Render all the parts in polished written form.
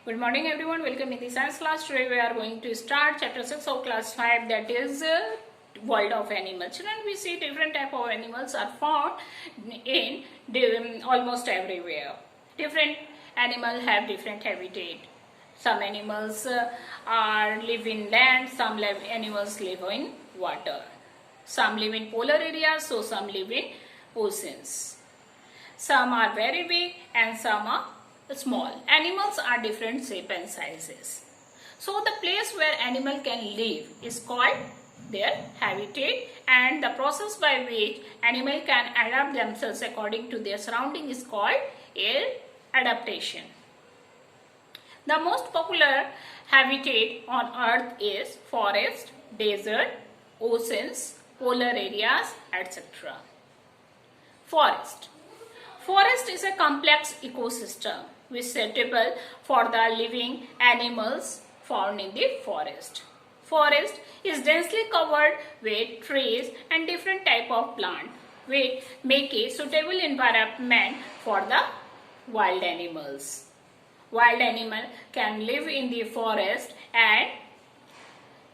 Good morning everyone, welcome in the science class. Today we are going to start chapter 6 of class 5, that is world of animals. Children, we see different type of animals are found in almost everywhere. Different animals have different habitat. Some animals live in land, some animals live in water. Some live in polar areas, so some live in oceans. Some are very big and some are small. Animals are different shape and sizes. So the place where animal can live is called their habitat, and the process by which animal can adapt themselves according to their surrounding is called adaptation. The most popular habitat on earth is forest, desert, oceans, polar areas, etc. Forest. Forest is a complex ecosystem which is suitable for the living animals found in the forest. Forest is densely covered with trees and different type of plant which make a suitable environment for the wild animals. Wild animal can live in the forest and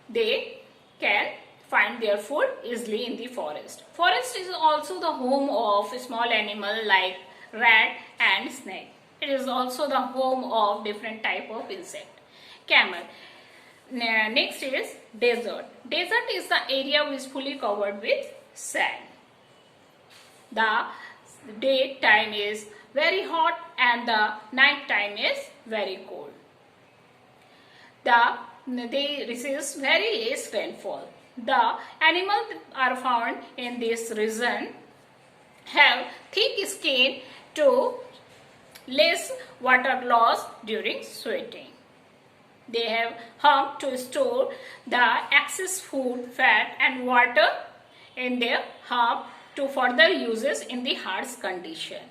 they can find their food easily in the forest. Forest is also the home of small animal like rat and snake. It is also the home of different type of insect. Camel. Next is desert. Desert is the area which is fully covered with sand. The daytime is very hot and the night time is very cold. They receive very less rainfall. The animals are found in this region have thick skin to less water loss during sweating. They have hump to store the excess food, fat and water in their hump to further uses in the harsh condition.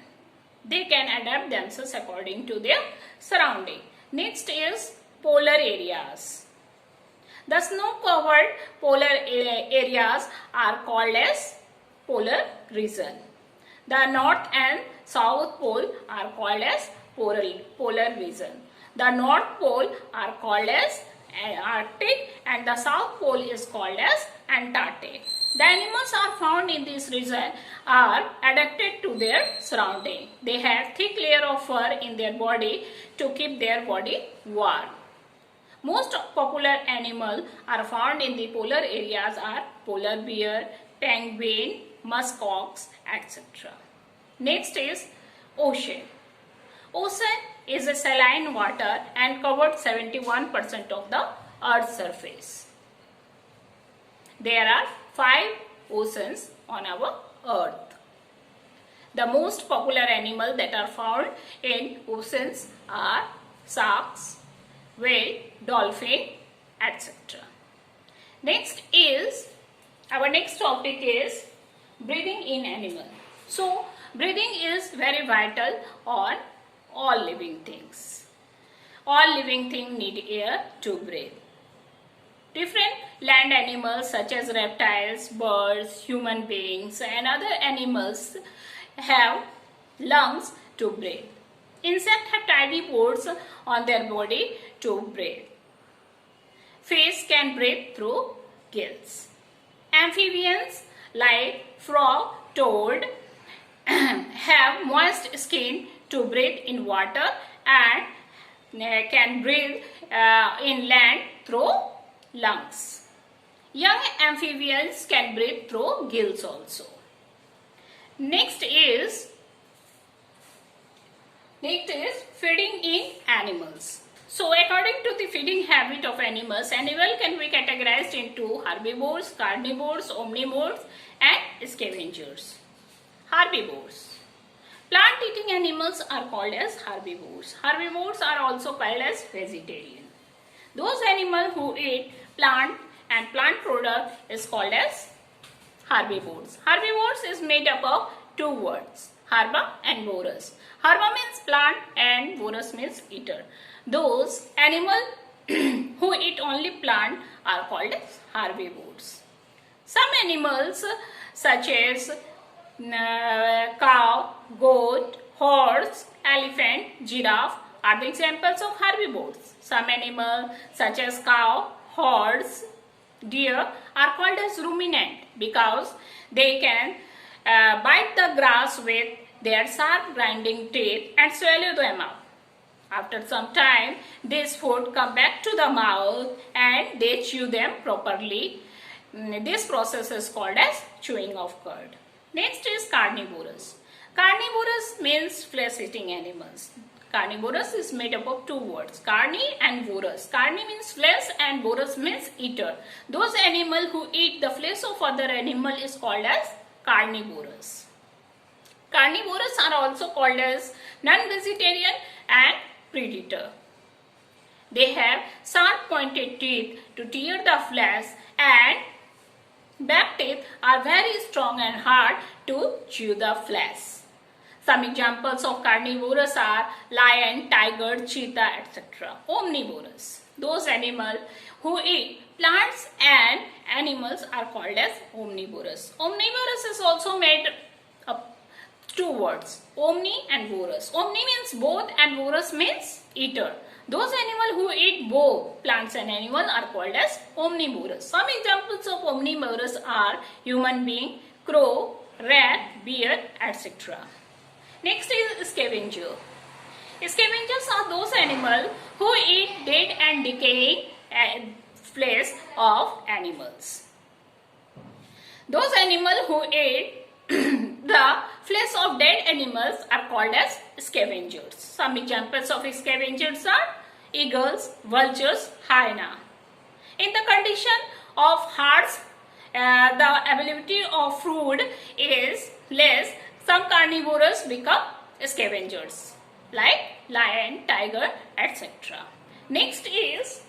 They can adapt themselves according to their surrounding. Next is polar areas. The snow-covered polar areas are called as polar region. The north and south pole are called as polar region. The north pole are called as Arctic and the south pole is called as Antarctic. The animals are found in this region are adapted to their surrounding. They have thick layer of fur in their body to keep their body warm. Most popular animals are found in the polar areas are polar bear, penguin, musk ox, etc. Next is ocean. Ocean is a saline water and covered 71% of the earth's surface. There are 5 oceans on our earth. The most popular animals that are found in oceans are sharks, whale, dolphin, etc. Next is, our next topic is breathing in animal. So, breathing is very vital on all living things. All living things need air to breathe. Different land animals such as reptiles, birds, human beings and other animals have lungs to breathe. Insects have tiny pores on their body to breathe. Fish can breathe through gills. Amphibians like frog, toad have moist skin to breathe in water and can breathe in land through lungs. Young amphibians can breathe through gills also. Next is feeding in animals. So according to the feeding habit of animals can be categorized into herbivores, carnivores, omnivores and scavengers. Herbivores. Plant-eating animals are called as herbivores. Herbivores are also called as vegetarian. Those animals who eat plant and plant product is called as herbivores. Herbivores is made up of 2 words, herba and vorous. Herba means plant and vorous means eater. Those animals who eat only plant are called as herbivores. Some animals such as cow, goat, horse, elephant, giraffe are the examples of herbivores. Some animals such as cow, horse, deer are called as ruminant because they can bite the grass with their sharp grinding teeth and swallow them up. After some time, this food comes back to the mouth and they chew them properly. This process is called as chewing of cud. Next is carnivorous. Carnivorous means flesh-eating animals. Carnivorous is made up of two words, carni and vorous. Carni means flesh and vorous means eater. Those animals who eat the flesh of other animal is called as carnivorous. Carnivorous are also called as non-vegetarian and predator. They have sharp pointed teeth to tear the flesh and back teeth are very strong and hard to chew the flesh. Some examples of carnivorous are lion, tiger, cheetah, etc. Omnivorous. Those animals who eat plants and animals are called as omnivorous. Omnivorous is also made up two words, omni and vorous. Omni means both and vorous means eater. Those animals who eat both plants and animals are called as omnivorous. Some examples of omnivorous are human being, crow, rat, bear, etc. Next is scavenger. Scavengers are those animals who eat dead and decaying flesh of animals. Those animals who eat the flesh of dead animals are called as scavengers. Some examples of scavengers are eagles, vultures, hyena. In the condition of hearts, the availability of food is less. Some carnivores become scavengers like lion, tiger, etc. Next is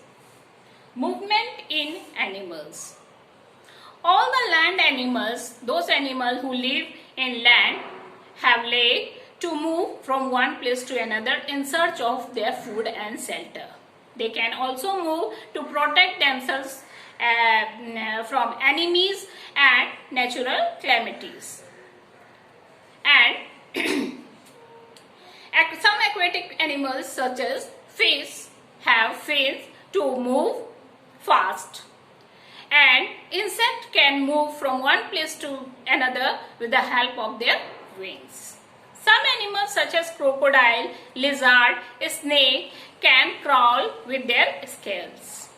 movement in animals. All the land animals, those animals who live in land, have legs to move from one place to another in search of their food and shelter. They can also move to protect themselves from enemies and natural calamities. And some aquatic animals such as fish have fins to move fast. And insects can move from one place to another with the help of their wings. Some animals such as crocodile, lizard, snake can crawl with their scales.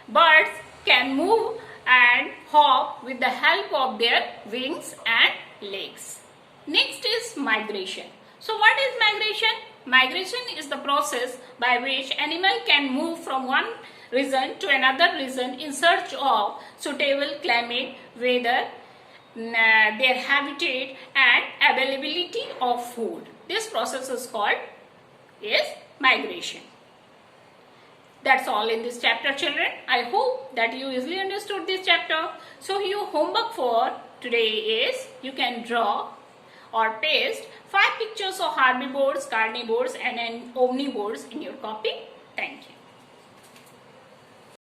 Birds can move and hop with the help of their wings and legs. Next is migration. So what is migration? Migration is the process by which animal can move from one region to another region in search of suitable climate, weather, their habitat and availability of food. This process is called migration. That's all in this chapter, children. I hope that you easily understood this chapter. So your homework for today is you can draw or paste 5 pictures of herbivores, carnivores and omnivores in your copy. Thank you.